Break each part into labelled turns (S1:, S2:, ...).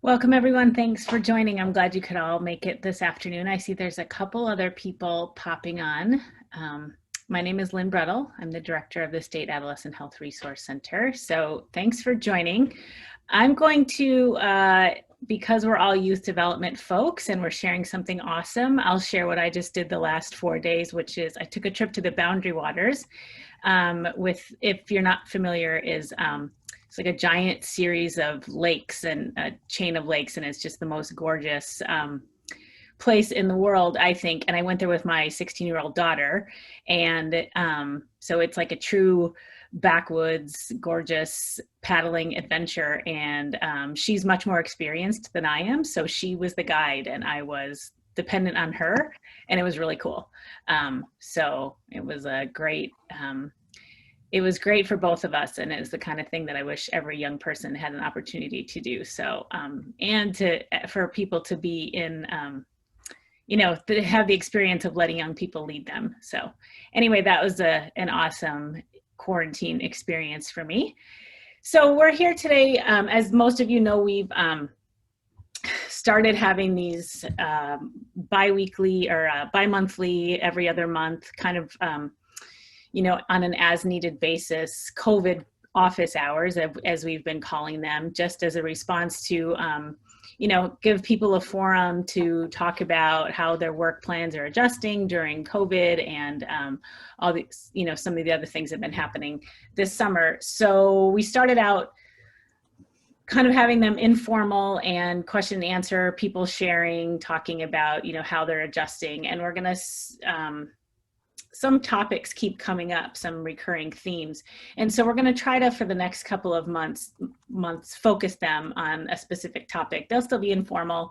S1: Welcome, everyone. Thanks for joining. I'm glad you could all make it this afternoon. I see there's a couple other people popping on. My name is Lynn Brettel. I'm the director of the State Adolescent Health Resource Center. So thanks for joining. I'm going to, because we're all youth development folks and we're sharing something awesome, I'll share what I just did the last 4 days, which is I took a trip to the Boundary Waters if you're not familiar, it's like a giant series of lakes and a chain of lakes, and it's just the most gorgeous place in the world, I think. And I went there with my 16-year-old daughter, and so it's like a true backwoods, gorgeous paddling adventure. And she's much more experienced than I am, so she was the guide, and I was dependent on her, and it was really cool. So it was a great. It was great for both of us, and it's the kind of thing that I wish every young person had an opportunity to do. So, and for people to be in, to have the experience of letting young people lead them. So, anyway, that was an awesome quarantine experience for me. So we're here today. As most of you know, we've started having these bi-weekly or bi-monthly, every other month kind of. On an as-needed basis, COVID office hours, as we've been calling them, just as a response to, give people a forum to talk about how their work plans are adjusting during COVID and all these, some of the other things that have been happening this summer. So we started out kind of having them informal and question and answer, people sharing, talking about, how they're adjusting. And we're going to, some topics keep coming up, some recurring themes. And so we're going to try to, for the next couple of months, focus them on a specific topic. They'll still be informal,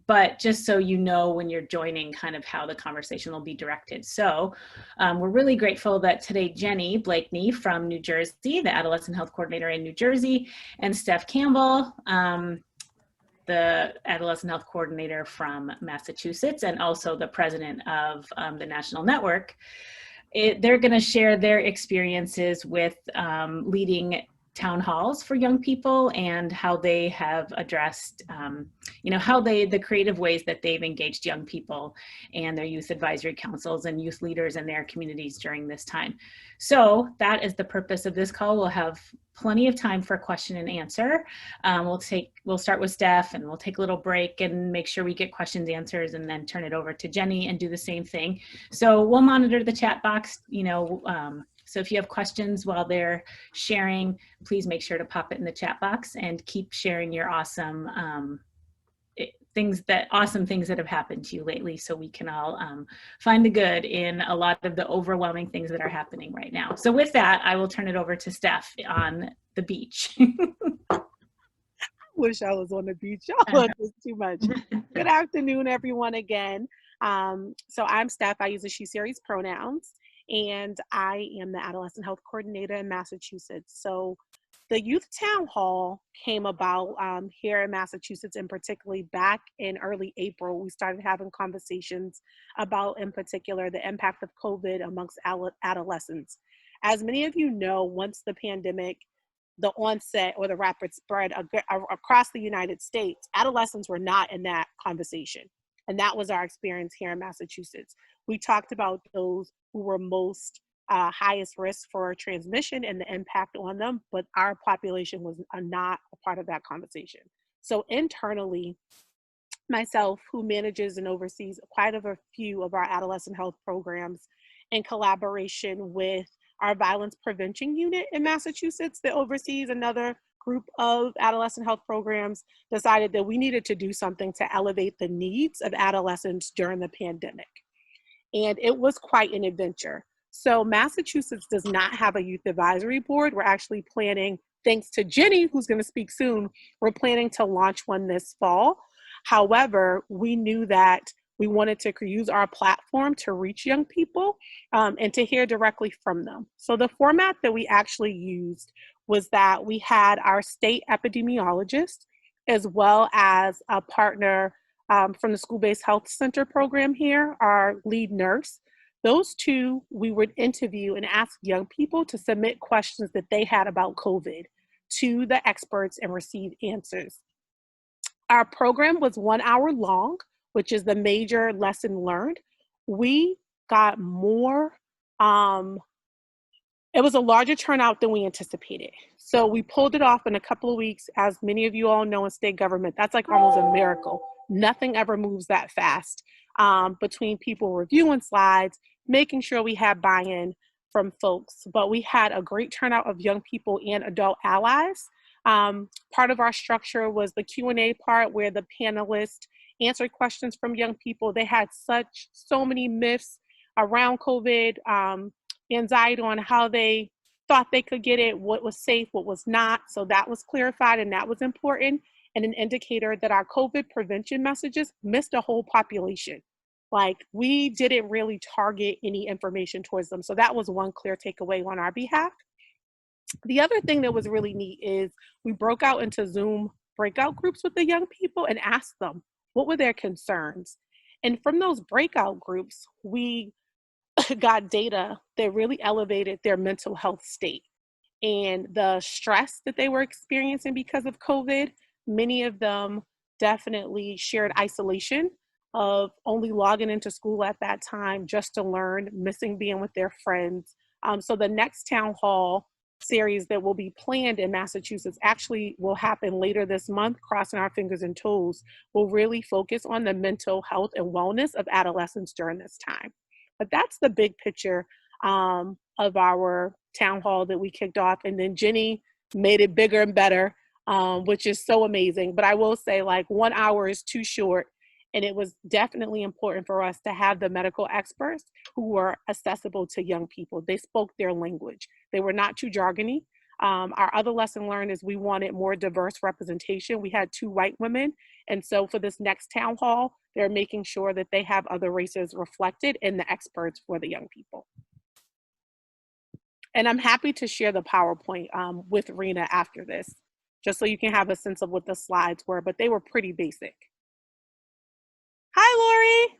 S1: but just so you know when you're joining kind of how the conversation will be directed. So we're really grateful that today Jenny Blakeney from New Jersey, the Adolescent Health Coordinator in New Jersey, and Steph Campbell, the Adolescent Health Coordinator from Massachusetts, and also the president of the national network. They're going to share their experiences with leading town halls for young people and how they have addressed, the creative ways that they've engaged young people and their youth advisory councils and youth leaders in their communities during this time. So that is the purpose of this call. We'll have plenty of time for question and answer. We'll start with Steph, and we'll take a little break and make sure we get questions, answers, and then turn it over to Jenny and do the same thing. So we'll monitor the chat box, so if you have questions while they're sharing, please make sure to pop it in the chat box and keep sharing your awesome things that have happened to you lately, so we can all find the good in a lot of the overwhelming things that are happening right now. So with that, I will turn it over to Steph on the beach.
S2: Wish I was on the beach. Y'all look this too much. Good afternoon, everyone, again. So I'm Steph. I use the she series pronouns, and I am the Adolescent Health Coordinator in Massachusetts. So the Youth Town Hall came about here in Massachusetts, and particularly back in early April. We started having conversations about, in particular, the impact of COVID amongst adolescents. As many of you know, once the pandemic, the onset or the rapid spread across the United States, adolescents were not in that conversation. And that was our experience here in Massachusetts. We talked about those who were most highest risk for transmission and the impact on them, but our population was not a part of that conversation. So internally, myself, who manages and oversees quite a few of our adolescent health programs in collaboration with our violence prevention unit in Massachusetts that oversees another group of adolescent health programs, decided that we needed to do something to elevate the needs of adolescents during the pandemic. And it was quite an adventure. So Massachusetts does not have a youth advisory board. We're actually planning, thanks to Jenny, who's going to speak soon, we're planning to launch one this fall. However, we knew that we wanted to use our platform to reach young people and to hear directly from them. So the format that we actually used was that we had our state epidemiologist, as well as a partner from the school-based health center program here, our lead nurse. Those two, we would interview and ask young people to submit questions that they had about COVID to the experts and receive answers. Our program was 1 hour long, which is the major lesson learned. We got more, it was a larger turnout than we anticipated. So we pulled it off in a couple of weeks. As many of you all know, in state government, that's like almost a miracle. Nothing ever moves that fast, between people reviewing slides, making sure we had buy-in from folks. But we had a great turnout of young people and adult allies. Part of our structure was the Q&A part where the panelists answered questions from young people. They had so many myths around COVID, anxiety on how they thought they could get it, what was safe, what was not. So that was clarified, and that was important, and an indicator that our COVID prevention messages missed a whole population. Like, we didn't really target any information towards them. So that was one clear takeaway on our behalf. The other thing that was really neat is we broke out into Zoom breakout groups with the young people and asked them what were their concerns. And from those breakout groups, we got data that really elevated their mental health state and the stress that they were experiencing because of COVID. Many of them definitely shared isolation of only logging into school at that time just to learn, missing being with their friends. So the next town hall series that will be planned in Massachusetts actually will happen later this month, crossing our fingers and toes, will really focus on the mental health and wellness of adolescents during this time. But that's the big picture of our town hall that we kicked off. And then Jenny made it bigger and better, which is so amazing. But I will say, like, 1 hour is too short. And it was definitely important for us to have the medical experts who were accessible to young people. They spoke their language. They were not too jargony. Our other lesson learned is we wanted more diverse representation. We had 2 white women. And so for this next town hall, they're making sure that they have other races reflected in the experts for the young people. And I'm happy to share the PowerPoint with Rena after this, just so you can have a sense of what the slides were, but they were pretty basic. Hi, Lori.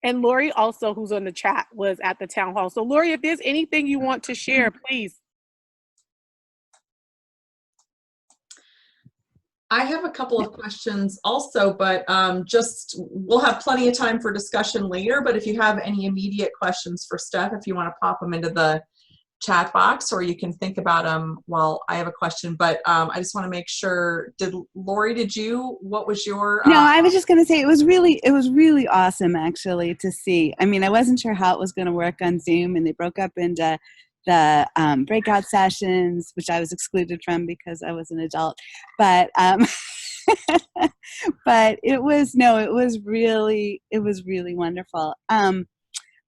S2: And Lori also, who's on the chat, was at the town hall. So Lori, if there's anything you want to share, please.
S3: I have a couple of questions also, but just we'll have plenty of time for discussion later. But if you have any immediate questions for Steph, if you want to pop them into the chat box, or you can think about them while I have a question. But I just want to make sure, Lori, what was your?
S4: No, I was just going to say it was really awesome actually to see. I mean, I wasn't sure how it was going to work on Zoom, and they broke up into the breakout sessions, which I was excluded from because I was an adult. But but it was really wonderful.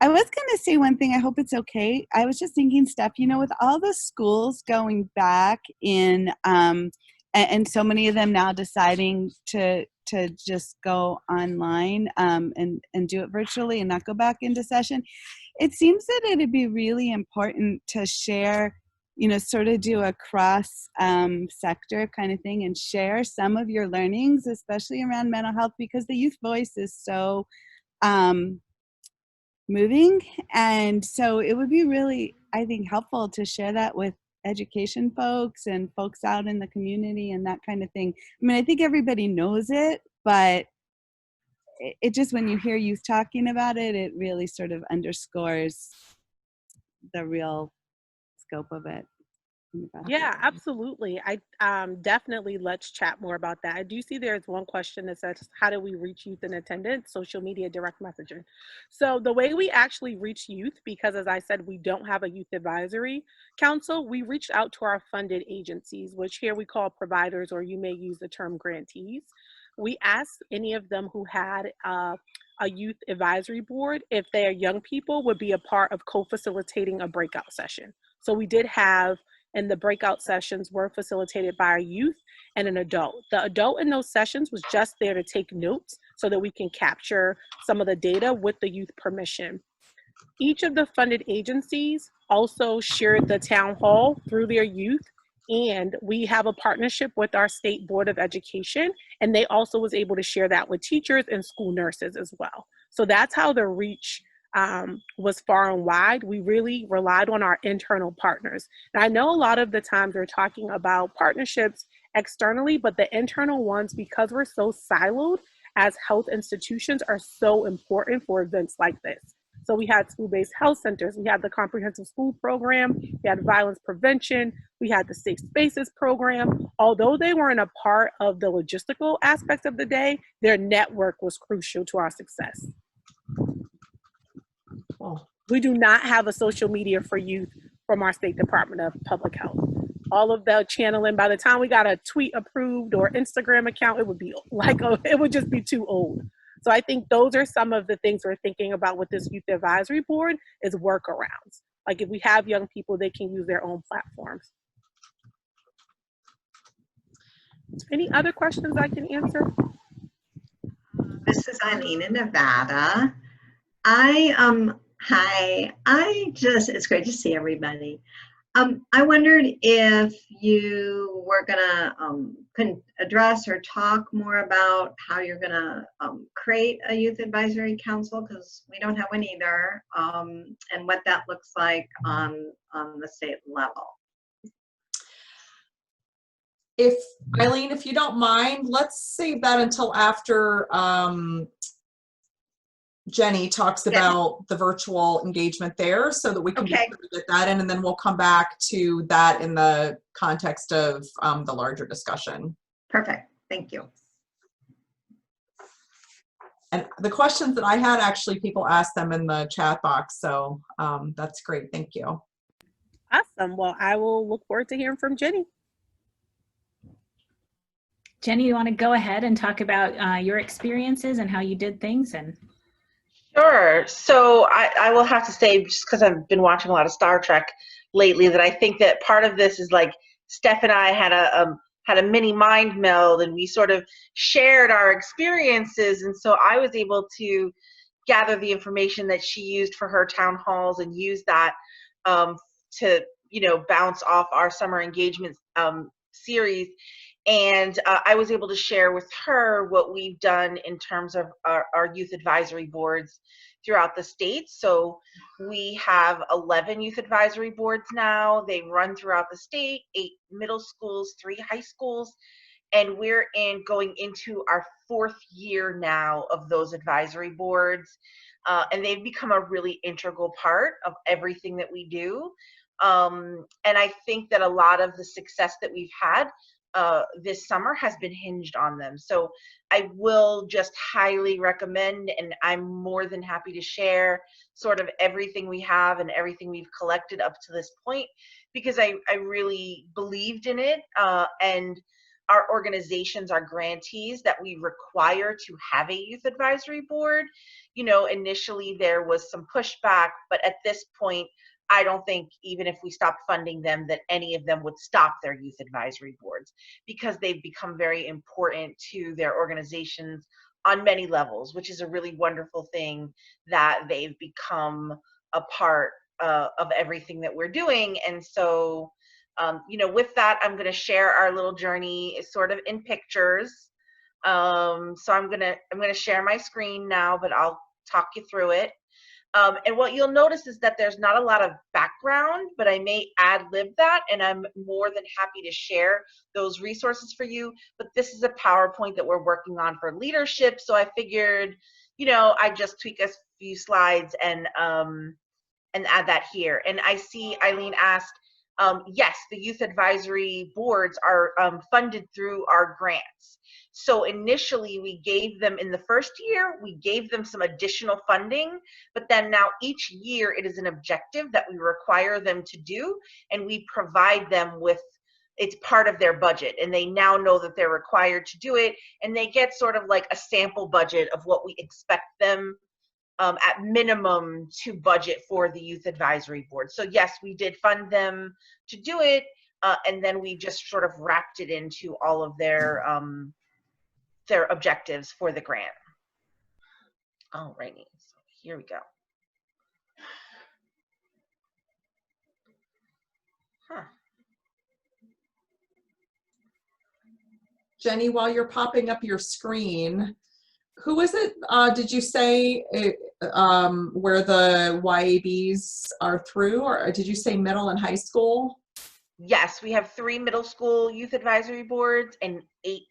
S4: I was going to say one thing. I hope it's okay. I was just thinking, Steph, with all the schools going back in, and so many of them now deciding to just go online and do it virtually and not go back into session, it seems that it'd be really important to share, sort of do a cross sector kind of thing and share some of your learnings, especially around mental health, because the youth voice is so moving. And so it would be really, I think, helpful to share that with education folks and folks out in the community and that kind of thing. I mean, I think everybody knows it, but it just, when you hear youth talking about it, it really sort of underscores the real scope of it.
S2: Yeah, absolutely. I definitely, let's chat more about that. I do see there's one question that says, how do we reach youth in attendance? Social media, direct messaging. So the way we actually reach youth, because as I said, we don't have a youth advisory council, we reached out to our funded agencies, which here we call providers, or you may use the term grantees. We asked any of them who had a youth advisory board if their young people would be a part of co-facilitating a breakout session. So we did have, and the breakout sessions were facilitated by a youth and an adult. The adult in those sessions was just there to take notes so that we can capture some of the data with the youth permission. Each of the funded agencies also shared the town hall through their youth, and we have a partnership with our state board of education, and they also was able to share that with teachers and school nurses as well. So that's how the reach was far and wide. We really relied on our internal partners. And I know a lot of the times we're talking about partnerships externally, but the internal ones, because we're so siloed as health institutions, are so important for events like this. So we had school-based health centers, we had the comprehensive school program, we had violence prevention, we had the safe spaces program. Although they weren't a part of the logistical aspects of the day, their network was crucial to our success.
S3: Cool.
S2: We do not have a social media for youth from our State Department of Public Health. All of the channeling, by the time we got a tweet approved or Instagram account, it would be like, it would just be too old. So I think those are some of the things we're thinking about with this youth advisory board is workarounds. Like if we have young people, they can use their own platforms. Any other questions I can answer?
S5: This is Eileen in Nevada. Hi, it's great to see everybody. I wondered if you were gonna address or talk more about how you're gonna create a youth advisory council, because we don't have one either, and what that looks like on the state level.
S3: If Eileen, if you don't mind, let's save that until after Jenny talks about the virtual engagement there, so that we can get that in, and then we'll come back to that in the context of the larger discussion.
S5: Perfect, thank you.
S3: And the questions that I had, actually people asked them in the chat box, so that's great, thank you.
S2: Awesome, well, I will look forward to hearing from Jenny.
S1: Jenny, you want to go ahead and talk about your experiences and how you did things? And
S6: Sure. So I will have to say, just because I've been watching a lot of Star Trek lately, that I think that part of this is like Steph and I had a mini mind meld, and we sort of shared our experiences, and so I was able to gather the information that she used for her town halls and use that to bounce off our summer engagement series. And I was able to share with her what we've done in terms of our youth advisory boards throughout the state. So we have 11 youth advisory boards now. They run throughout the state, 8 middle schools, 3 high schools, and we're going into our 4th year now of those advisory boards. And they've become a really integral part of everything that we do. And I think that a lot of the success that we've had this summer has been hinged on them. So I will just highly recommend, and I'm more than happy to share sort of everything we have and everything we've collected up to this point, because I really believed in it. And our organizations are grantees that we require to have a youth advisory board. Initially there was some pushback, but at this point, I don't think even if we stopped funding them that any of them would stop their youth advisory boards, because they've become very important to their organizations on many levels, which is a really wonderful thing that they've become a part of everything that we're doing. And so, with that, I'm going to share our little journey sort of in pictures. So I'm going to share my screen now, but I'll talk you through it. And what you'll notice is that there's not a lot of background, but I may ad-lib that, and I'm more than happy to share those resources for you. But this is a PowerPoint that we're working on for leadership, so I figured, I'd just tweak a few slides and add that here. And I see Eileen asked, yes, the youth advisory boards are funded through our grants. So initially we gave them, in the first year, we gave them some additional funding, but then now each year it is an objective that we require them to do, and we provide them with, it's part of their budget, and they now know that they're required to do it, and they get sort of like a sample budget of what we expect them at minimum to budget for the youth advisory board. So yes, we did fund them to do it, and then we just sort of wrapped it into all of their objectives for the grant. Alrighty, so here we go.
S3: Jenny, while you're popping up your screen, who is it, did you say where the YABs are through, or did you say middle and high school?
S6: Yes, we have 3 middle school youth advisory boards and 8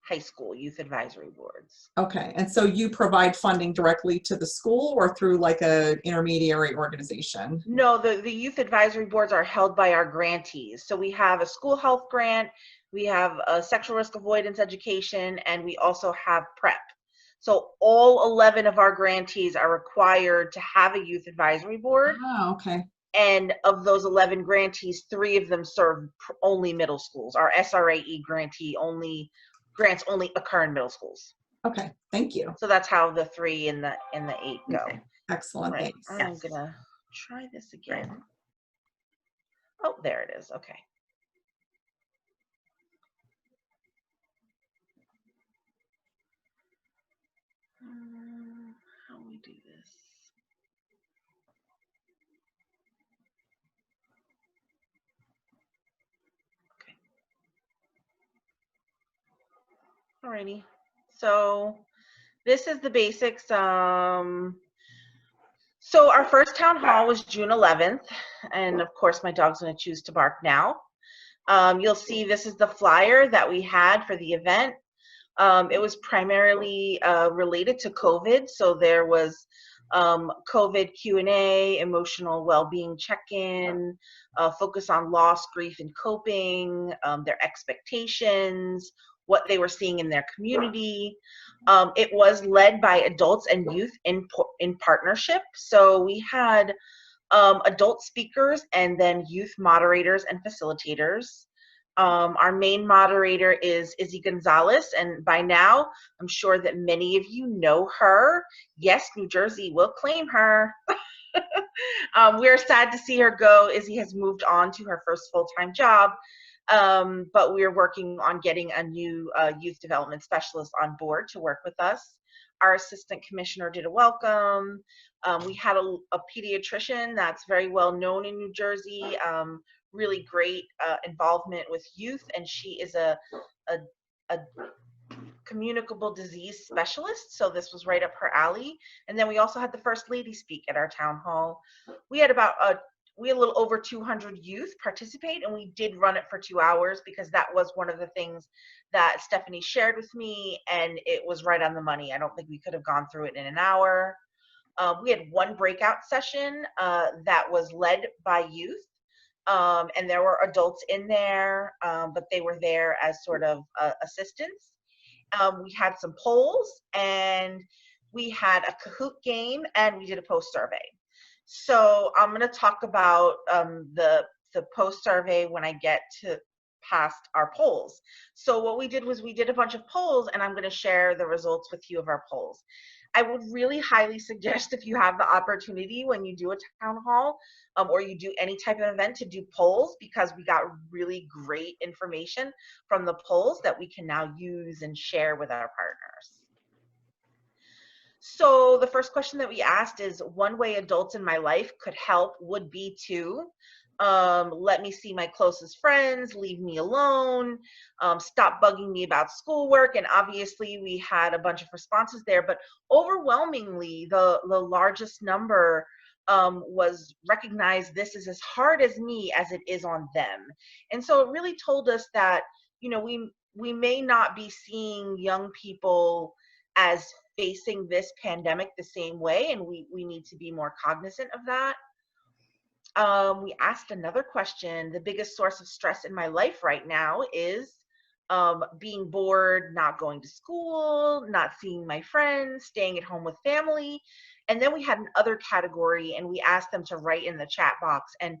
S6: high school youth advisory boards.
S3: Okay, and so you provide funding directly to the school or through like a intermediary organization?
S6: No, the youth advisory boards are held by our grantees. So we have a school health grant, we have a sexual risk avoidance education, and we also have PrEP. So all 11 of our grantees are required to have a youth advisory board.
S3: Oh, okay.
S6: And of those 11 grantees, 3 of them serve only middle schools. Our SRAE grantee grants only occur in middle schools.
S3: Okay, thank you.
S6: So that's how the 3 and the 8 go.
S5: Okay.
S3: Excellent,
S6: Right.
S3: thanks.
S6: I'm
S5: Yes.
S6: gonna try this again. Oh, there it is. Okay. How do we do this? Okay. Alrighty. So this is the basics. So our first town hall was June 11th, and of course my dog's going to choose to bark now. You'll see this is the flyer that we had for the event. It was primarily related to COVID, so there was COVID Q&A, emotional well-being check-in, focus on loss, grief, and coping, their expectations, what they were seeing in their community. It was led by adults and youth in partnership. So we had adult speakers and then youth moderators and facilitators. Our main moderator is Izzy Gonzalez, and by now, I'm sure that many of you know her. Yes, New Jersey will claim her. We're sad to see her go. Izzy has moved on to her first full-time job, but we're working on getting a new youth development specialist on board to work with us. Our assistant commissioner did a welcome. We had a pediatrician that's very well known in New Jersey, really great involvement with youth, and she is a communicable disease specialist, so this was right up her alley. And then we also had the First Lady speak at our town hall. We had a little over 200 youth participate, and we did run it for 2 hours because that was one of the things that Stephanie shared with me, and it was right on the money. I don't think we could have gone through it in an hour. We had one breakout session that was led by youth, and there were adults in there, but they were there as sort of assistants. We had some polls, and we had a Kahoot game, and we did a post survey. So I'm going to talk about the post survey when I get to past our polls. So what we did was we did a bunch of polls, and I'm going to share the results with you of our polls. I would really highly suggest, if you have the opportunity when you do a town hall or you do any type of event, to do polls, because we got really great information from the polls that we can now use and share with our partners. So the first question that we asked is, one way adults in my life could help would be to let me see my closest friends, leave me alone, stop bugging me about schoolwork. And obviously we had a bunch of responses there, but overwhelmingly the largest number was recognize this is as hard as me as it is on them. And so it really told us that, you know, we may not be seeing young people as facing this pandemic the same way, and we need to be more cognizant of that. We asked another question. The biggest source of stress in my life right now is being bored, not going to school, not seeing my friends, staying at home with family. And then we had another category, and we asked them to write in the chat box. And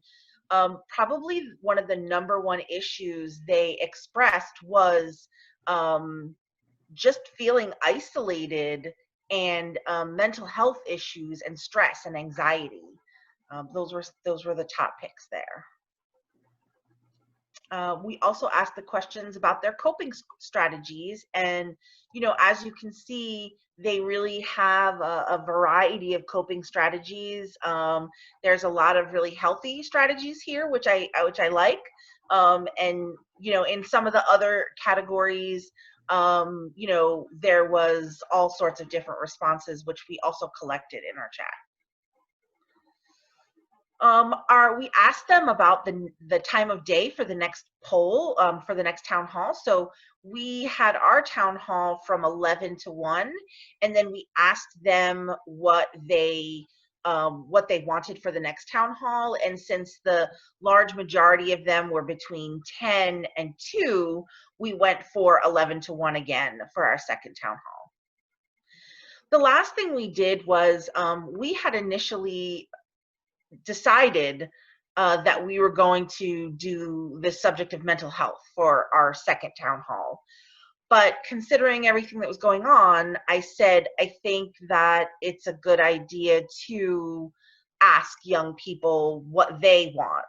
S6: probably one of the #1 issues they expressed was just feeling isolated, and mental health issues and stress and anxiety. Those were the top picks there. We also asked the questions about their coping strategies, and you know, as you can see, they really have a variety of coping strategies. There's a lot of really healthy strategies here, which I like, and you know, in some of the other categories, you know, there was all sorts of different responses, which we also collected in our chat. We asked them about the time of day for the next poll, for the next town hall. So we had our town hall from 11 to 1, and then we asked them what they wanted for the next town hall. And since the large majority of them were between 10 and 2, we went for 11 to 1 again for our second town hall. The last thing we did was we had initially decided that we were going to do the subject of mental health for our second town hall. But considering everything that was going on, I said, I think that it's a good idea to ask young people what they want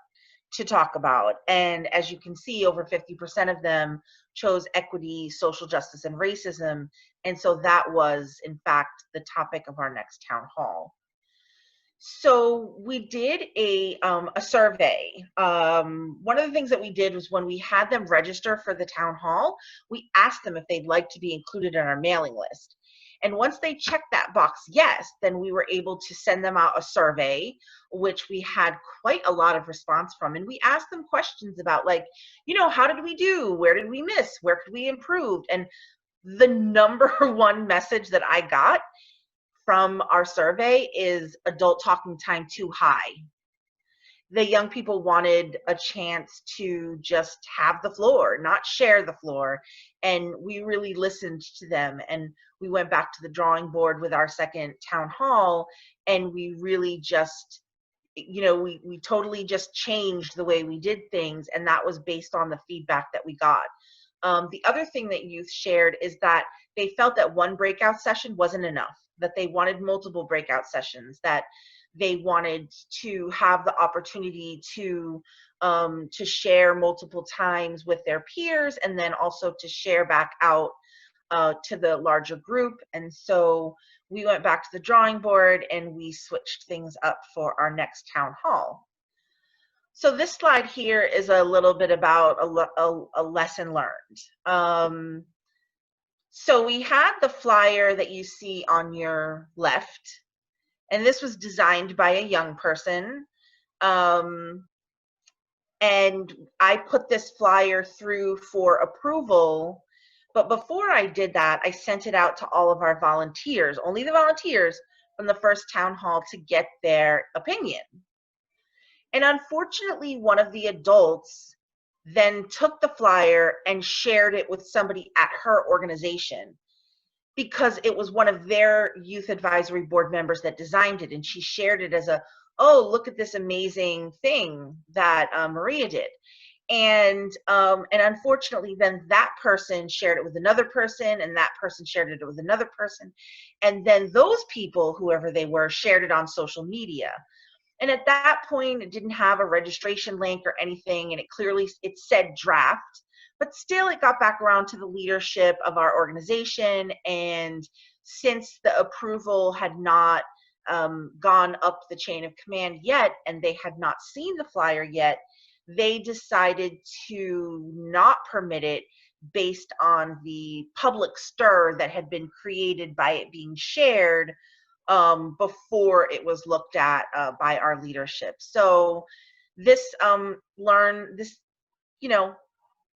S6: to talk about. And as you can see, over 50% of them chose equity, social justice, and racism. And so that was, in fact, the topic of our next town hall. So we did a survey. One of the things that we did was when we had them register for the town hall, we asked them if they'd like to be included in our mailing list. And once they checked that box yes, then we were able to send them out a survey, which we had quite a lot of response from. And we asked them questions about, like, you know, how did we do? Where did we miss? Where could we improve? And the number one message that I got from our survey is adult talking time too high. The young people wanted a chance to just have the floor, not share the floor. And we really listened to them. And we went back to the drawing board with our second town hall. And we really just, you know, we totally just changed the way we did things. And that was based on the feedback that we got. The other thing that youth shared is that they felt that one breakout session wasn't enough, that they wanted multiple breakout sessions, that they wanted to have the opportunity to share multiple times with their peers, and then also to share back out to the larger group. And so we went back to the drawing board and we switched things up for our next town hall. So this slide here is a little bit about a lesson learned. So we had the flyer that you see on your left, and this was designed by a young person. And I put this flyer through for approval, but before I did that, I sent it out to all of our volunteers, only the volunteers from the first town hall, to get their opinion. And unfortunately, one of the adults then took the flyer and shared it with somebody at her organization, because it was one of their youth advisory board members that designed it. And she shared it as a, oh, look at this amazing thing that Maria did. And unfortunately, then that person shared it with another person, and that person shared it with another person. And then those people, whoever they were, shared it on social media. And at that point, it didn't have a registration link or anything, and it said draft, but still it got back around to the leadership of our organization. And since the approval had not gone up the chain of command yet, and they had not seen the flyer yet, they decided to not permit it based on the public stir that had been created by it being shared before it was looked at by our leadership. So this you know,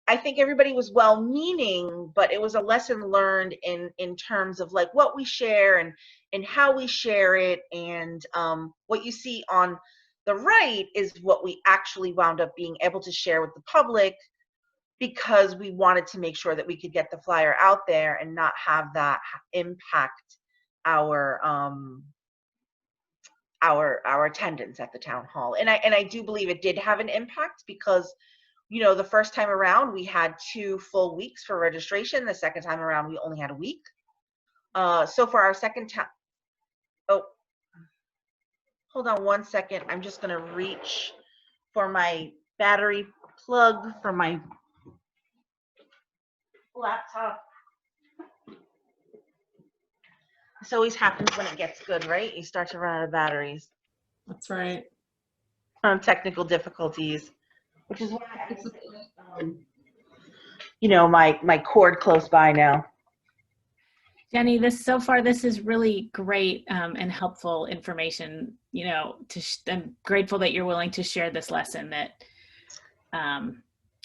S6: I think everybody was well-meaning, but it was a lesson learned in terms of like what we share and how we share it. And what you see on the right is what we actually wound up being able to share with the public, because we wanted to make sure that we could get the flyer out there and not have that impact our attendance at the town hall. And I do believe it did have an impact, because, you know, the first time around we had 2 full weeks for registration. The second time around we only had a week. So for our second time, oh, hold on one second. I'm just gonna reach for my battery plug for my laptop. This always happens when it gets good, right? You start to run out of batteries.
S3: That's right.
S6: Technical difficulties, which is why I put, you know, my cord close by now.
S1: Jenny, this is really great and helpful information. You know, I'm grateful that you're willing to share this lesson that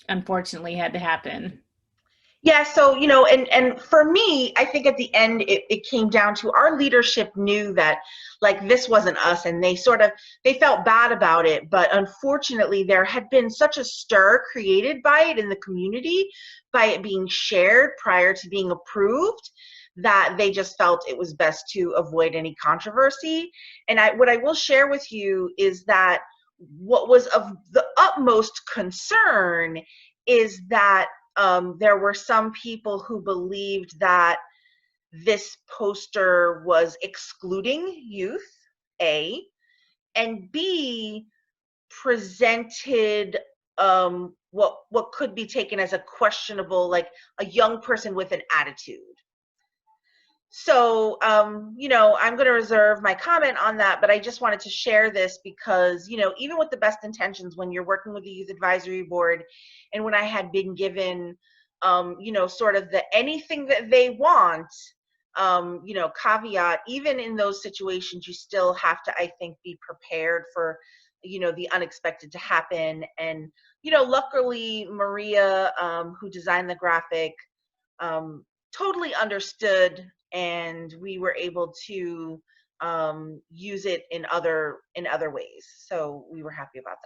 S1: unfortunately had to happen.
S6: Yeah, so, you know, and for me, I think at the end, it came down to our leadership knew that, like, this wasn't us, and they felt bad about it. But unfortunately, there had been such a stir created by it in the community, by it being shared prior to being approved, that they just felt it was best to avoid any controversy. And what I will share with you is that what was of the utmost concern is that there were some people who believed that this poster was excluding youth, A, and B, presented what could be taken as a questionable, like a young person with an attitude. So, you know, I'm going to reserve my comment on that, but I just wanted to share this because, you know, even with the best intentions, when you're working with the Youth Advisory Board, and when I had been given, you know, sort of the anything that they want, you know, caveat, even in those situations, you still have to, I think, be prepared for, you know, the unexpected to happen. And, you know, luckily, Maria, who designed the graphic, totally understood, and we were able to use it in other ways. So we were happy about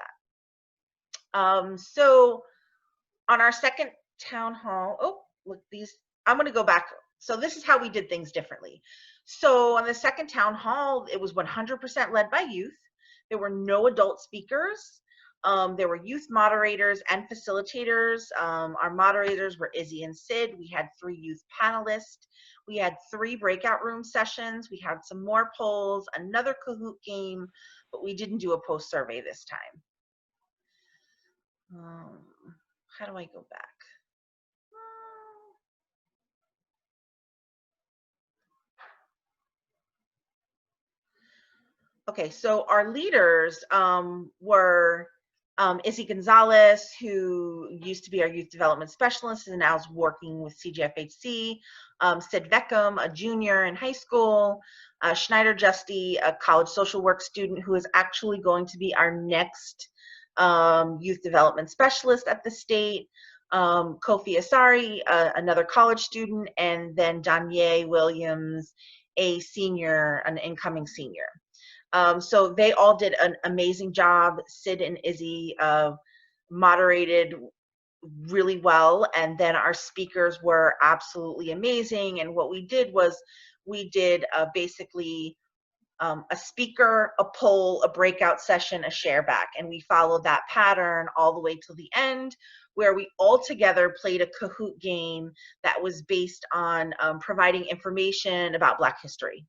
S6: that. So on our second town hall, oh, look, I'm going to go back. So this is how we did things differently. So on the second town hall, it was 100% led by youth. There were no adult speakers. There were youth moderators and facilitators. Our moderators were Izzy and Sid. We had 3 youth panelists. We had 3 breakout room sessions. We had some more polls, another Kahoot game, but we didn't do a post survey this time. How do I go back? Okay, so our leaders were Izzy Gonzalez, who used to be our youth development specialist and now is working with CGFHC, Sid Beckham, a junior in high school, Schneider Justy, a college social work student who is actually going to be our next youth development specialist at the state, Kofi Asari, another college student, and then Danye Williams, a senior, an incoming senior. So they all did an amazing job. Sid and Izzy moderated really well, and then our speakers were absolutely amazing. And what we did was we did basically a speaker, a poll, a breakout session, a share back, and we followed that pattern all the way till the end, where we all together played a Kahoot game that was based on providing information about Black history.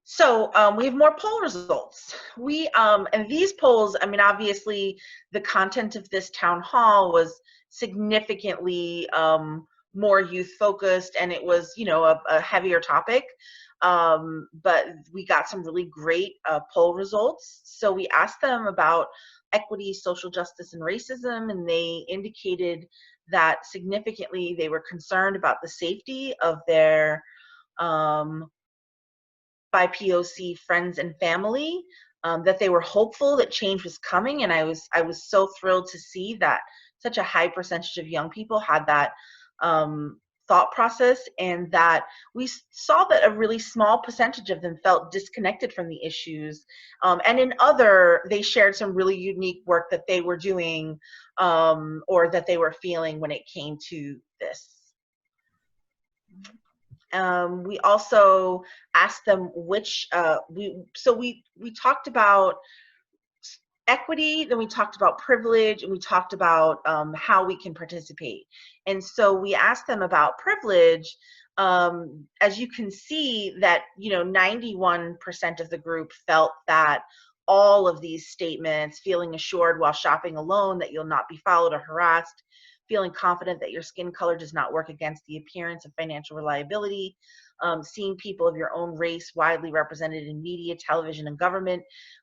S6: So we have more poll results. And these polls, I mean, obviously the content of this town hall was significantly more youth focused, and it was, you know, a heavier topic. But we got some really great poll results. So we asked them about equity, social justice, and racism, and they indicated that significantly they were concerned about the safety of their BIPOC friends and family, that they were hopeful that change was coming. And I was so thrilled to see that such a high percentage of young people had that thought process, and that we saw that a really small percentage of them felt disconnected from the issues. And in they shared some really unique work that they were doing or that they were feeling when it came to this. We also asked them which, we talked about equity, then we talked about privilege, and we talked about how we can participate. And so we asked them about privilege. As you can see that, you know, 91% of the group felt that all of these statements, feeling assured while shopping alone that you'll not be followed or harassed, feeling confident that your skin color does not work against the appearance of financial reliability, seeing people of your own race widely represented in media, television, and government.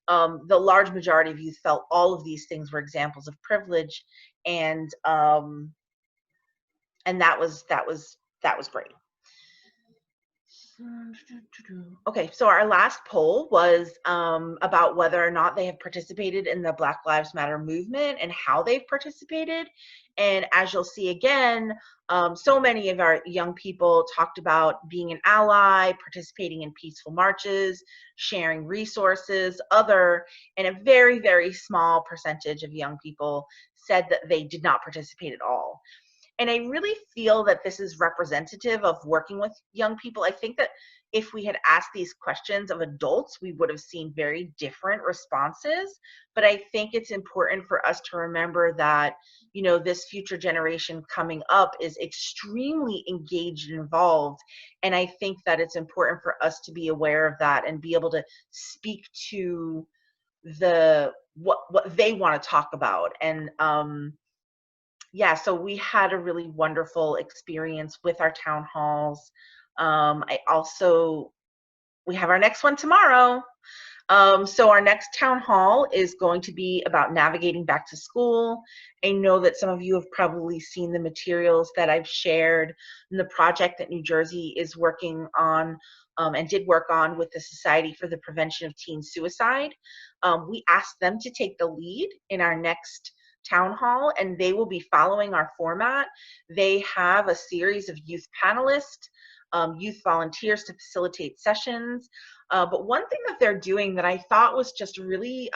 S6: The large majority of youth felt all of these things were examples of privilege, and that was that was great. Okay, so our last poll was about whether or not they have participated in the Black Lives Matter movement and how they've participated. And as you'll see again, so many of our young people talked about being an ally, participating in peaceful marches, sharing resources, and a very, very small percentage of young people said that they did not participate at all. And I really feel that this is representative of working with young people. I think that if we had asked these questions of adults, we would have seen very different responses. But I think it's important for us to remember that, you know, this future generation coming up is extremely engaged and involved. And I think that it's important for us to be aware of that and be able to speak to what they want to talk about. And yeah, so we had a really wonderful experience with our town halls. We have our next one tomorrow. So our next town hall is going to be about navigating back to school. I know that some of you have probably seen the materials that I've shared and the project that New Jersey is working on and did work on with the Society for the Prevention of Teen Suicide. We asked them to take the lead in our next town hall, and they will be following our format. They have a series of youth panelists, youth volunteers to facilitate sessions. But one thing that they're doing that I thought was just really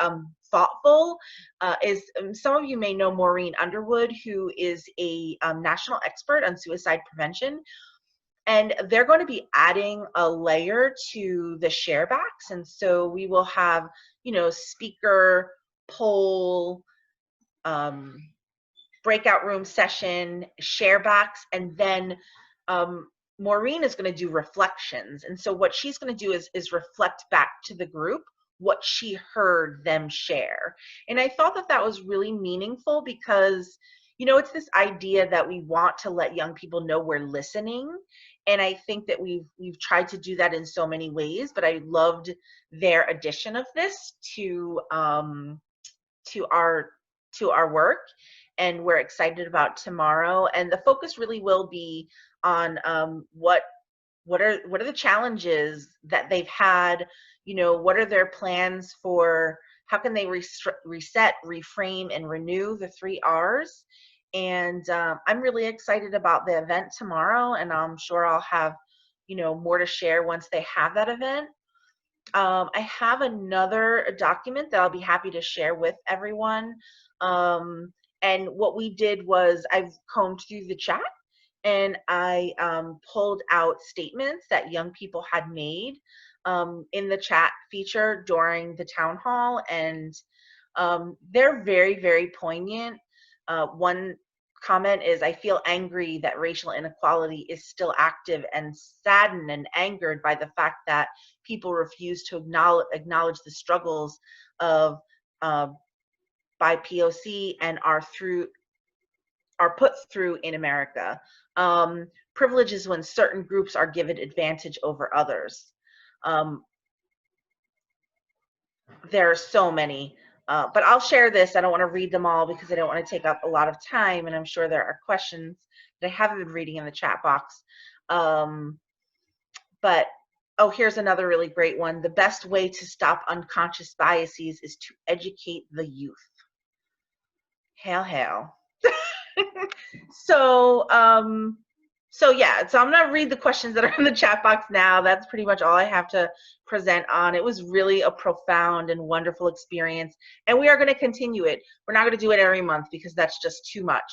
S6: thoughtful is some of you may know Maureen Underwood, who is a national expert on suicide prevention. And they're going to be adding a layer to the sharebacks. And so we will have, you know, speaker, poll, breakout room session, sharebacks, and then Maureen is going to do reflections. And so what she's going to do is reflect back to the group what she heard them share. And I thought that that was really meaningful because, you know, it's this idea that we want to let young people know we're listening. And I think that we've tried to do that in so many ways, but I loved their addition of this to our work, and we're excited about tomorrow. And the focus really will be on what are the challenges that they've had, you know, what are their plans for how can they reset, reframe, and renew, the 3 R's. And I'm really excited about the event tomorrow, and I'm sure I'll have, you know, more to share once they have that event. I have another document that I'll be happy to share with everyone. And what we did was I've combed through the chat, and I pulled out statements that young people had made in the chat feature during the town hall, and they're very, very poignant. One comment is, I feel angry that racial inequality is still active and saddened and angered by the fact that people refuse to acknowledge the struggles of by POC and are put through in America. Privilege is when certain groups are given advantage over others. There are so many, but I'll share this. I don't want to read them all because I don't want to take up a lot of time, and I'm sure there are questions that I haven't been reading in the chat box. But oh, here's another really great one. The best way to stop unconscious biases is to educate the youth. Hail, hail. So yeah, so I'm gonna read the questions that are in the chat box now. That's pretty much all I have to present on. It was really a profound and wonderful experience, and we are gonna continue it. We're not gonna do it every month because that's just too much,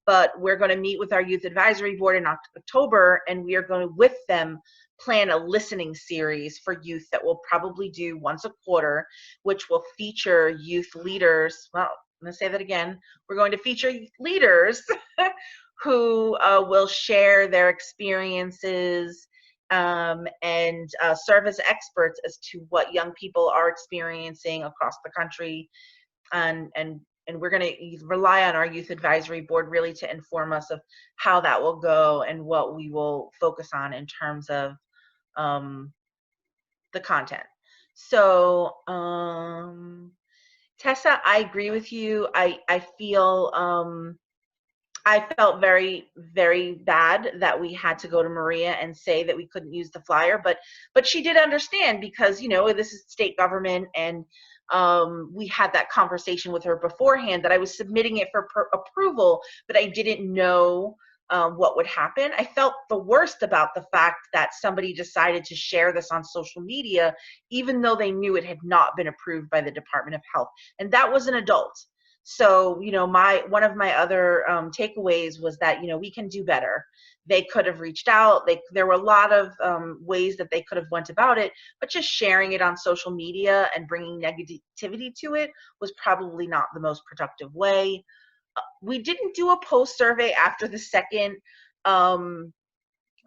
S6: but we're gonna meet with our youth advisory board in October, and we are going to, with them, plan a listening series for youth that we'll probably do once a quarter, which will feature youth leaders. Well, I'm going to say that again. We're going to feature leaders who will share their experiences and serve as experts as to what young people are experiencing across the country. And we're going to rely on our youth advisory board really to inform us of how that will go and what we will focus on in terms of the content. So, Tessa, I agree with you. I feel I felt very, very bad that we had to go to Maria and say that we couldn't use the flyer, but she did understand because, you know, this is state government, and we had that conversation with her beforehand that I was submitting it for approval, but I didn't know what would happen. I felt the worst about the fact that somebody decided to share this on social media, even though they knew it had not been approved by the Department of Health, and that was an adult. So, you know, one of my other takeaways was that, you know, we can do better. They could have reached out. There were a lot of ways that they could have went about it, but just sharing it on social media and bringing negativity to it was probably not the most productive way. We didn't do a post survey after the second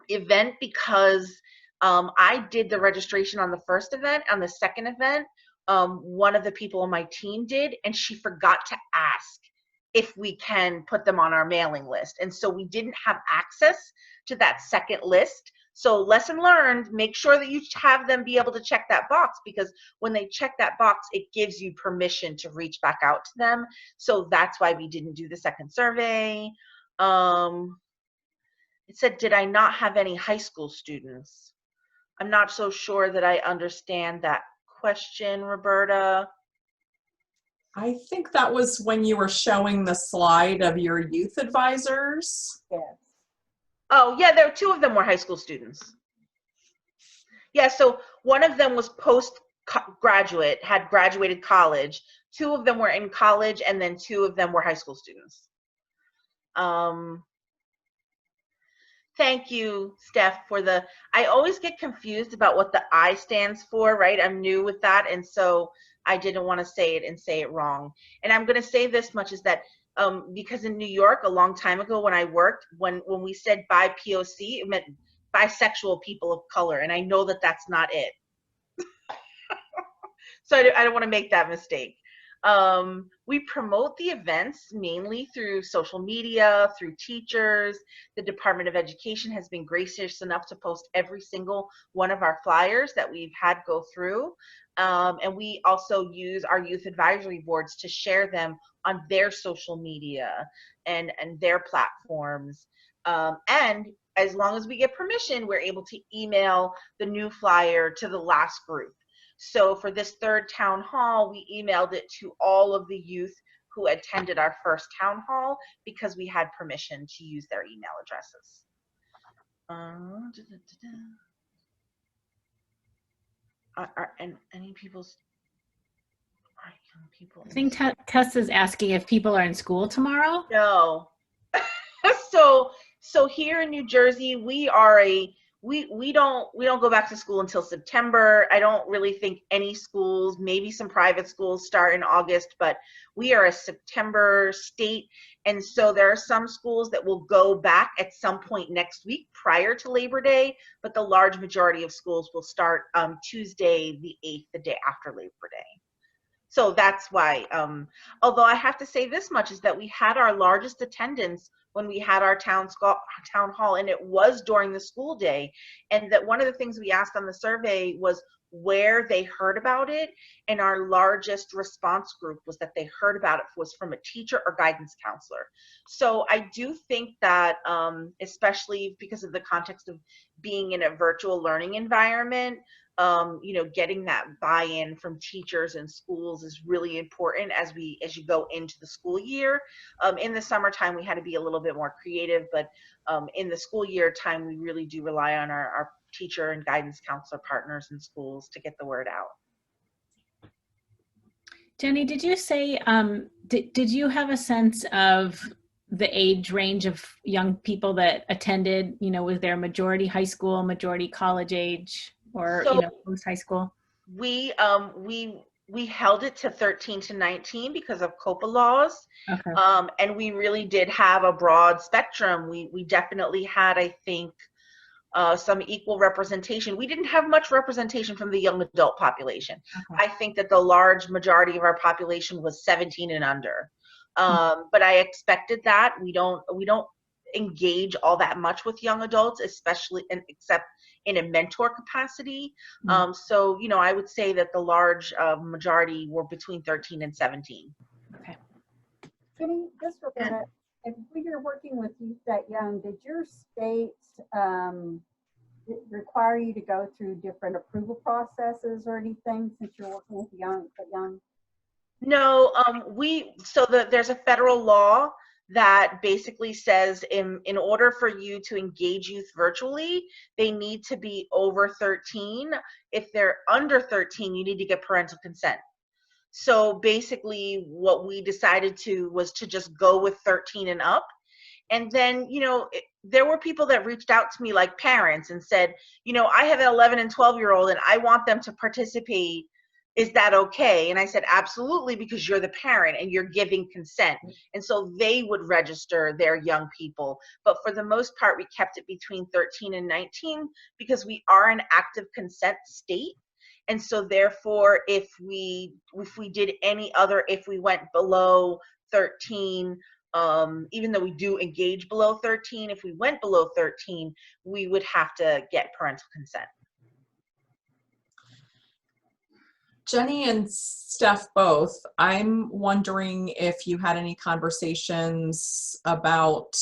S6: event because I did the registration on the first event. On the second event, one of the people on my team did, and she forgot to ask if we can put them on our mailing list. And so we didn't have access to that second list. So lesson learned, make sure that you have them be able to check that box, because when they check that box, it gives you permission to reach back out to them. So that's why we didn't do the second survey. It said, did I not have any high school students? I'm not so sure that I understand that question, Roberta.
S3: I think that was when you were showing the slide of your youth advisors.
S6: Yes. Oh, yeah, there were two of them were high school students. Yeah, so one of them was post-graduate, had graduated college. Two of them were in college, and then two of them were high school students. Thank you, Steph, for I always get confused about what the I stands for, right? I'm new with that, and so I didn't want to say it and say it wrong. And I'm going to say this much is that because in New York, a long time ago when I worked, when we said BIPOC, it meant bisexual people of color, and I know that that's not it. So I don't want to make that mistake. We promote the events mainly through social media, through teachers. The Department of Education has been gracious enough to post every single one of our flyers that we've had go through. And we also use our youth advisory boards to share them on their social media and their platforms. And as long as we get permission, we're able to email the new flyer to the last group. So for this third town hall, we emailed it to all of the youth who attended our first town hall because we had permission to use their email addresses. Are any people's young people?
S1: I think Tess is asking if people are in school tomorrow.
S6: No. So here in New Jersey, we don't go back to school until September. I don't really think any schools, maybe some private schools, start in August, but we are a September state. And so there are some schools that will go back at some point next week prior to Labor Day, but the large majority of schools will start Tuesday, the 8th, the day after Labor Day. So that's why, although I have to say this much, is that we had our largest attendance when we had our town hall, and it was during the school day. And that one of the things we asked on the survey was where they heard about it, and our largest response group was that they heard about it was from a teacher or guidance counselor. So I do think that, especially because of the context of being in a virtual learning environment, getting that buy-in from teachers and schools is really important as you go into the school year. In the summertime, we had to be a little bit more creative, but in the school year time, we really do rely on our teacher and guidance counselor partners in schools to get the word out.
S1: Jenny, did you say, did you have a sense of the age range of young people that attended, was there a majority high school, majority college age? Or post high school? We
S6: held it to 13 to 19 because of COPA laws.
S1: Okay.
S6: And we really did have a broad spectrum. We definitely had, I think, some equal representation. We didn't have much representation from the young adult population. Okay. I think that the large majority of our population was 17 and under. But I expected that. We don't engage all that much with young adults, especially except in a mentor capacity. So, I would say that the large majority were between 13 and 17.
S1: Okay.
S7: Jenny, this Roberta, if you're working with youth that young, did your state require you to go through different approval processes or anything since you're working with the young?
S6: No, there's a federal law that basically says in order for you to engage youth virtually, they need to be over 13. If they're under 13, you need to get parental consent. So basically what we decided was to just go with 13 and up. And then, there were people that reached out to me, like parents, and said, I have an 11 and 12-year-old and I want them to participate. Is that okay? And I said, absolutely, because you're the parent and you're giving consent. And so they would register their young people. But for the most part, we kept it between 13 and 19 because we are an active consent state. And so therefore, if we went below 13, even though we do engage below 13, if we went below 13, we would have to get parental consent.
S3: Jenny and Steph both, I'm wondering if you had any conversations about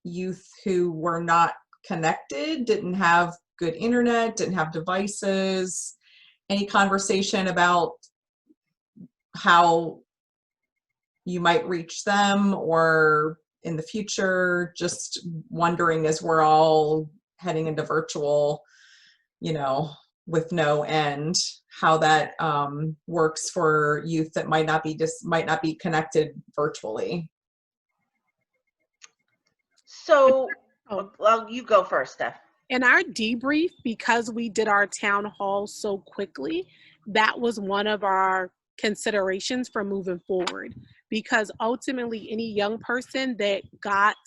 S3: youth who were not connected, didn't have good internet, didn't have devices, any conversation about how you might reach them or in the future, just wondering as we're all heading into virtual, with no end, how that works for youth that might not be connected virtually.
S6: So, well, you go first, Steph.
S2: In our debrief, because we did our town hall so quickly, that was one of our considerations for moving forward. Because ultimately, any young person that got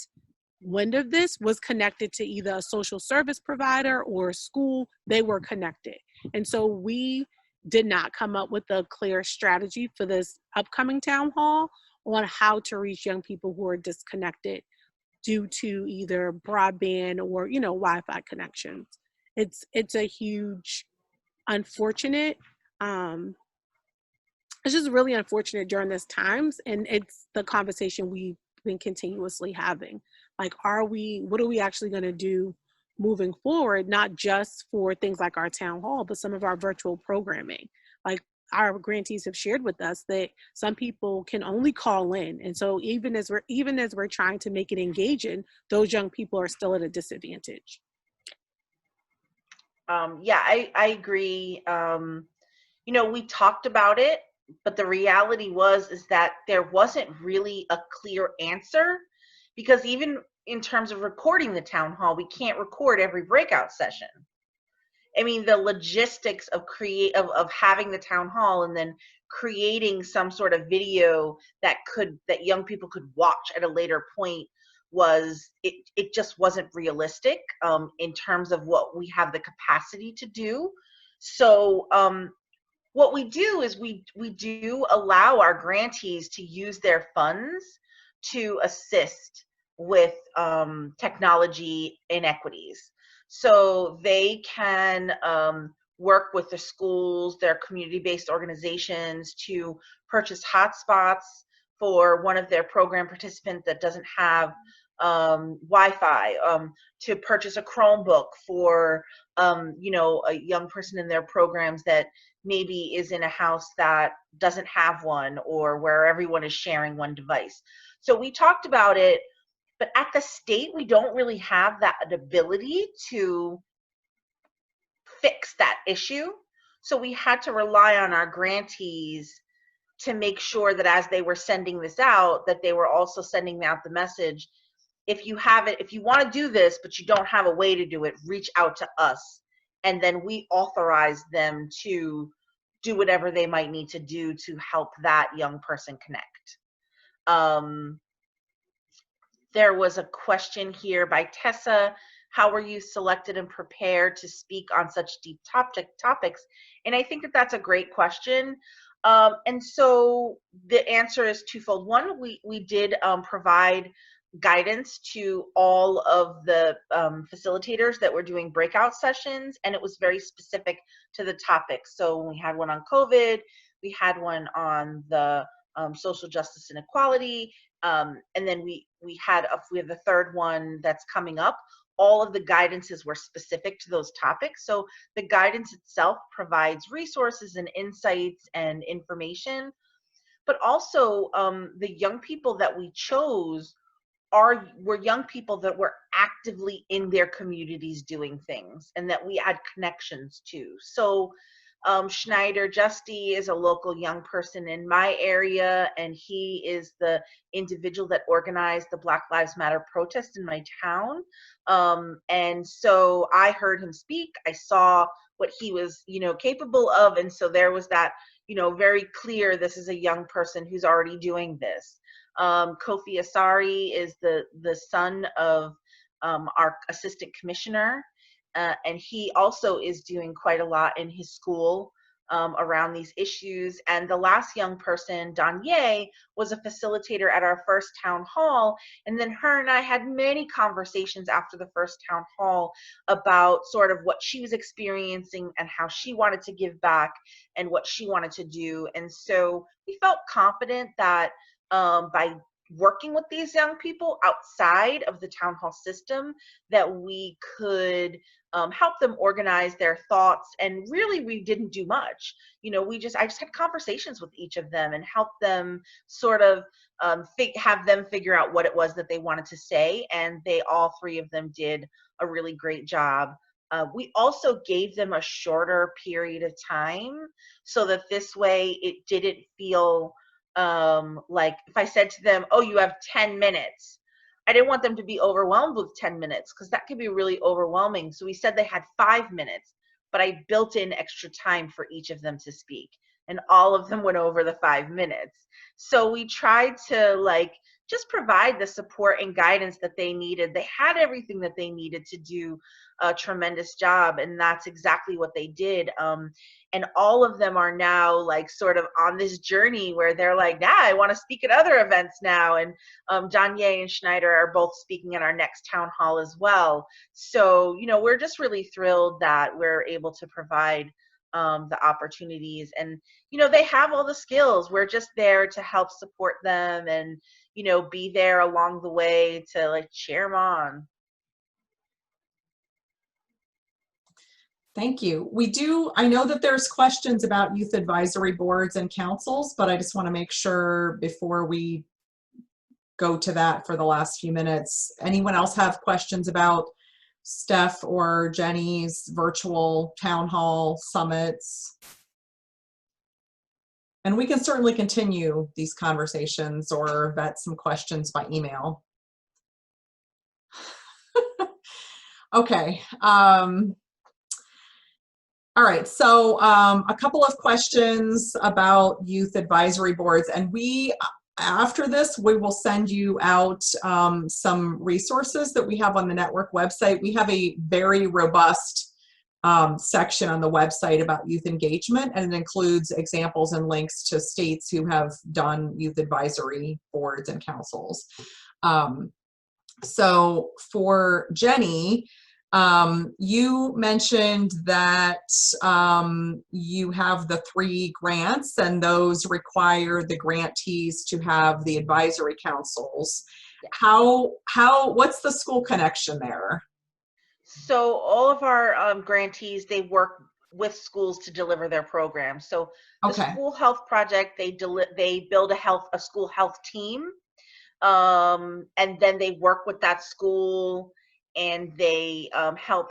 S2: wind of this was connected to either a social service provider or a school. They were connected. And so we did not come up with a clear strategy for this upcoming town hall on how to reach young people who are disconnected due to either broadband or, Wi-Fi connections. It's a huge, unfortunate, it's just really unfortunate during this times. And it's the conversation we've been continuously having. Like, what are we actually going to do moving forward, not just for things like our town hall, but some of our virtual programming. Like, our grantees have shared with us that some people can only call in. And so even as we're trying to make it engaging, those young people are still at a disadvantage.
S6: Yeah, I agree. We talked about it, but the reality is that there wasn't really a clear answer, because even in terms of recording the town hall, we can't record every breakout session. I mean, the logistics of having the town hall and then creating some sort of video that young people could watch at a later point it just wasn't realistic in terms of what we have the capacity to do. So what we do is we do allow our grantees to use their funds to assist with technology inequities. So they can work with the schools, their community-based organizations to purchase hotspots for one of their program participants that doesn't have Wi-Fi, to purchase a Chromebook for a young person in their programs that maybe is in a house that doesn't have one, or where everyone is sharing one device. So we talked about it, but at the state, we don't really have that ability to fix that issue. So we had to rely on our grantees to make sure that as they were sending this out, that they were also sending out the message. If you want to do this, but you don't have a way to do it, reach out to us. And then we authorize them to do whatever they might need to do to help that young person connect. There was a question here by Tessa. How were you selected and prepared to speak on such deep topics? And I think that's a great question. And so the answer is twofold. One, we did provide guidance to all of the facilitators that were doing breakout sessions, and it was very specific to the topic. So we had one on COVID, we had one on the social justice and equality, And then we have the third one that's coming up. All of the guidances were specific to those topics. So the guidance itself provides resources and insights and information, but also the young people that we chose were young people that were actively in their communities doing things and that we had connections to. So Schneider Justy is a local young person in my area, and he is the individual that organized the Black Lives Matter protest in my town. And so I heard him speak. I saw what he was, capable of. And so there was that, very clear, this is a young person who's already doing this. Kofi Asari is the son of our assistant commissioner. And he also is doing quite a lot in his school around these issues. And the last young person, Danye, was a facilitator at our first town hall. And then her and I had many conversations after the first town hall about sort of what she was experiencing and how she wanted to give back and what she wanted to do. And so we felt confident that by working with these young people outside of the town hall system, that we could help them organize their thoughts. And really, we didn't do much. I just had conversations with each of them and helped them sort of have them figure out what it was that they wanted to say. And all three of them did a really great job. We also gave them a shorter period of time so that this way it didn't feel like if I said to them, oh, you have 10 minutes. I didn't want them to be overwhelmed with 10 minutes because that could be really overwhelming. So we said they had 5 minutes, but I built in extra time for each of them to speak, and all of them went over the 5 minutes. So we tried to just provide the support and guidance that they needed. They had everything that they needed to do a tremendous job, and that's exactly what they did. And all of them are now sort of on this journey where they're I want to speak at other events now. And Danye and Schneider are both speaking at our next town hall as well. So, we're just really thrilled that we're able to provide the opportunities, and they have all the skills. We're just there to help support them and be there along the way to cheer them on.
S3: Thank you. I know that there's questions about youth advisory boards and councils, but I just want to make sure before we go to that for the last few minutes, anyone else have questions about Steph or Jenny's virtual town hall summits? And we can certainly continue these conversations or vet some questions by email. Okay. All right, so a couple of questions about youth advisory boards, and after this, we will send you out some resources that we have on the network website. We have a very robust section on the website about youth engagement, and it includes examples and links to states who have done youth advisory boards and councils. So for Jenny, you mentioned that you have the 3 grants, and those require the grantees to have the advisory councils. What's the school connection there?
S6: So all of our grantees, they work with schools to deliver their programs. So the school health project, they build a school health team, and then they work with that school, and they help,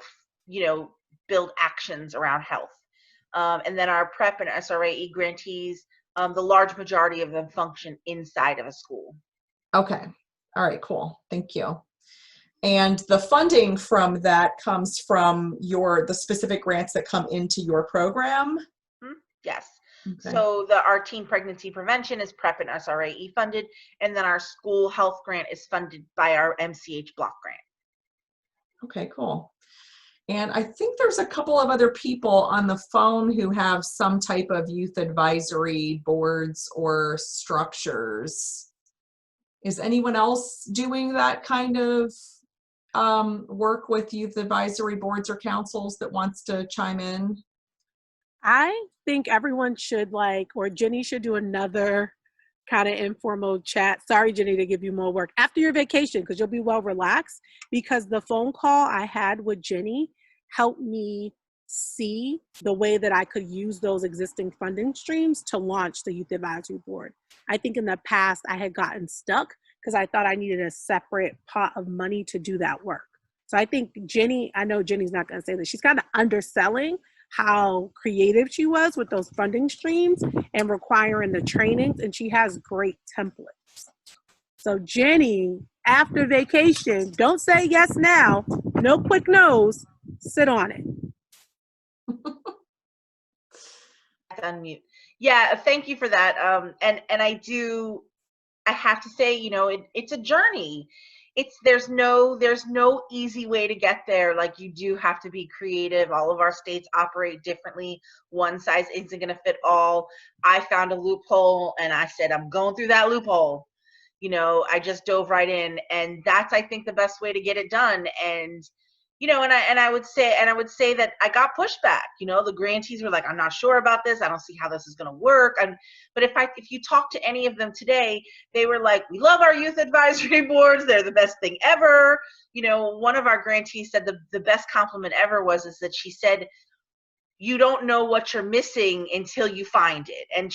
S6: build actions around health. And then our PrEP and SRAE grantees, the large majority of them function inside of a school. Okay.
S3: All right, cool. Thank you. And the funding from that comes from the specific grants that come into your program?
S6: Yes.
S3: Okay.
S6: So our teen pregnancy prevention is PrEP and SRAE funded, and then our school health grant is funded by our MCH block grant.
S3: Okay, cool. And I think there's a couple of other people on the phone who have some type of youth advisory boards or structures. Is anyone else doing that kind of work with youth advisory boards or councils that wants to chime in?
S2: I think everyone should or Jenny should do another kind of informal chat. Sorry, Jenny, to give you more work after your vacation, because you'll be well relaxed, because the phone call I had with Jenny helped me see the way that I could use those existing funding streams to launch the Youth Advisory Board. I think in the past I had gotten stuck because I thought I needed a separate pot of money to do that work. So I think Jenny, I know Jenny's not going to say this, she's kind of underselling how creative she was with those funding streams and requiring the trainings, and she has great templates. So Jenny, after vacation, don't say yes now, no quick no's, sit on it.
S6: Unmute. Yeah, thank you for that. And I have to say, you know, it's a journey. There's no easy way to get there. Like, you do have to be creative. All of our states operate differently. One size isn't going to fit all. I found a loophole and I said, I'm going through that loophole. You know, I just dove right in, and that's, I think, the best way to get it done. And you know, and I would say that I got pushback. You know, the grantees were like, I'm not sure about this. I don't see how this is going to work. But if you talk to any of them today, they were like, we love our youth advisory boards. They're the best thing ever. You know, one of our grantees said the best compliment ever was that she said, you don't know what you're missing until you find it. And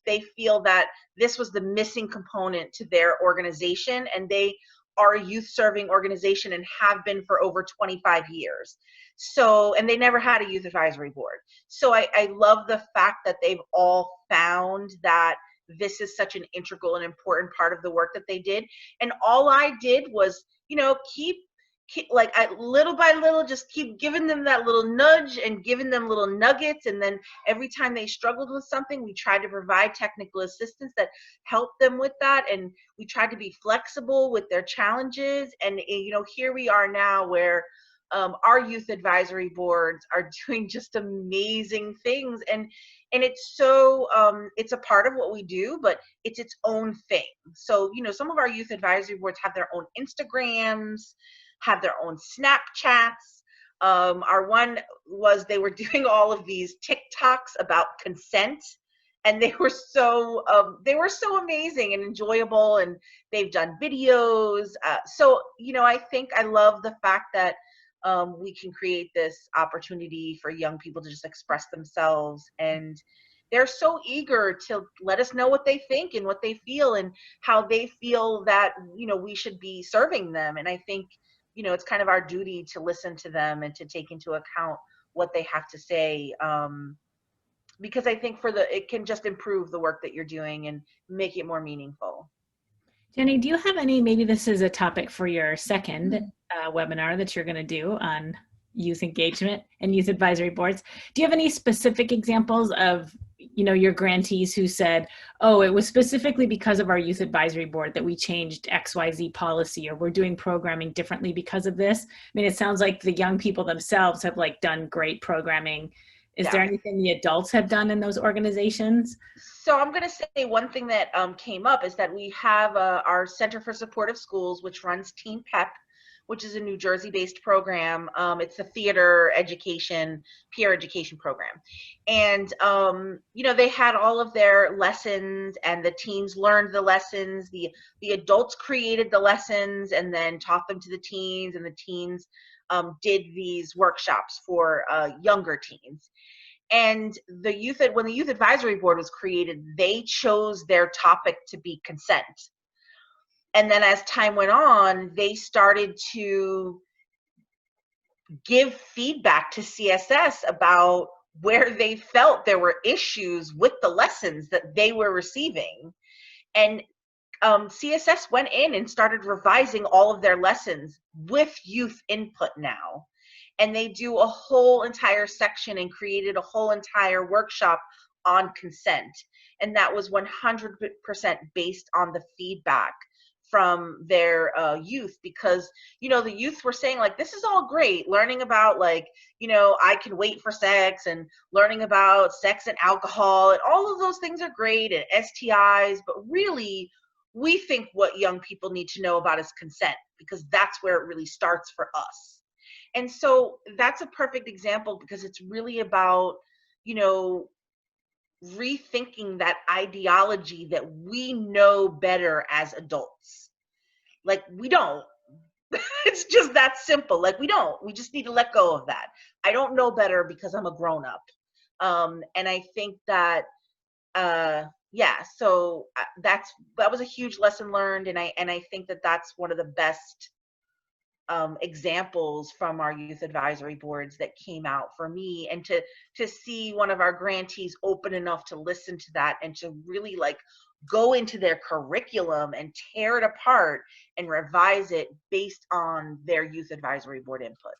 S6: they feel that this was the missing component to their organization, and they are a youth serving organization and have been for over 25 years. So, and they never had a youth advisory board. So I love the fact that they've all found that this is such an integral and important part of the work that they did. And all I did was, you know, keep like little by little, just keep giving them that little nudge and giving them little nuggets. And then every time they struggled with something, we tried to provide technical assistance that helped them with that. And we tried to be flexible with their challenges. And, you know, here we are now where our youth advisory boards are doing just amazing things. And it's so, it's a part of what we do, but it's its own thing. So, you know, some of our youth advisory boards have their own Instagrams, have their own Snapchats. Our one was, they were doing all of these TikToks about consent, and they were so amazing and enjoyable, and they've done videos. So, you know, I think I love the fact that we can create this opportunity for young people to just express themselves, and they're so eager to let us know what they think and what they feel and how they feel that, you know, we should be serving them. And I think, you know, it's kind of our duty to listen to them and to take into account what they have to say, because I think it can just improve the work that you're doing and make it more meaningful.
S1: Jenny, do you have any, maybe this is a topic for your second webinar that you're going to do on youth engagement and youth advisory boards. Do you have any specific examples of, you know, your grantees who said, oh, it was specifically because of our youth advisory board that we changed XYZ policy, or we're doing programming differently because of this? I mean, it sounds like the young people themselves have like done great programming. Is there anything the adults have done in those organizations?
S6: So I'm going to say one thing that came up is that we have our Center for Supportive Schools, which runs Teen Pep, which is a New Jersey-based program. It's a theater education, peer education program. And, you know, they had all of their lessons, and the teens learned the lessons. The adults created the lessons and then taught them to the teens, and the teens did these workshops for younger teens. And when the Youth Advisory Board was created, they chose their topic to be consent. And then as time went on, they started to give feedback to CSS about where they felt there were issues with the lessons that they were receiving. And CSS went in and started revising all of their lessons with youth input now. And they do a whole entire section and created a whole entire workshop on consent. And that was 100% based on the feedback from their youth, because, you know, the youth were saying, like, this is all great, learning about, like, you know, I can wait for sex, and learning about sex and alcohol, and all of those things are great, and STIs, but really, we think what young people need to know about is consent, because that's where it really starts for us. And so that's a perfect example, because it's really about, you know, rethinking that ideology that we know better as adults. Like, we don't. It's just that simple. Like, we don't. We just need to let go of that. I don't know better because I'm a grown up. And I think that, yeah, so that was a huge lesson learned. And I think that that's one of the best examples from our youth advisory boards that came out for me, and to see one of our grantees open enough to listen to that and to really like go into their curriculum and tear it apart and revise it based on their youth advisory board input.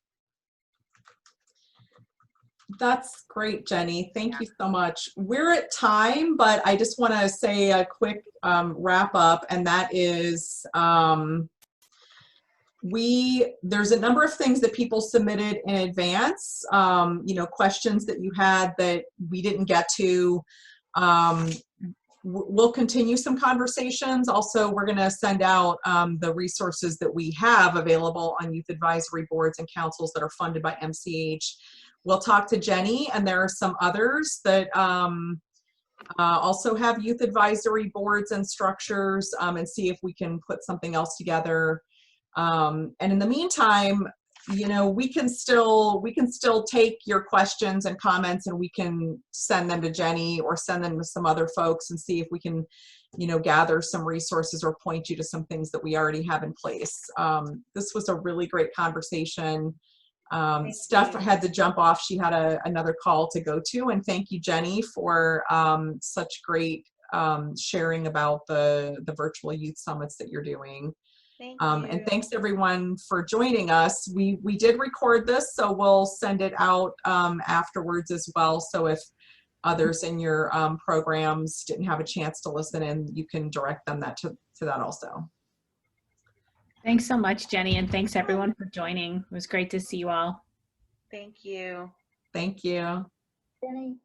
S3: That's great, Jenny. Thank you so much. We're at time, but I just want to say a quick wrap up, and that is there's a number of things that people submitted in advance, you know, questions that you had that we didn't get to. We'll continue some conversations. Also, we're going to send out the resources that we have available on youth advisory boards and councils that are funded by MCH. We'll talk to Jenny, and there are some others that also have youth advisory boards and structures, and see if we can put something else together. And in the meantime, you know, we can still take your questions and comments, and we can send them to Jenny or send them to some other folks and see if we can, you know, gather some resources or point you to some things that we already have in place. This was a really great conversation. Steph had to jump off. She had another call to go to, and thank you, Jenny, for such great sharing about the virtual youth summits that you're doing.
S6: Thank you.
S3: And thanks everyone for joining us. We did record this, so we'll send it out afterwards as well. So if others in your programs didn't have a chance to listen in, you can direct them to that also.
S1: Thanks so much, Jenny, and thanks everyone for joining. It was great to see you all.
S6: Thank you.
S3: Thank you.
S7: Jenny?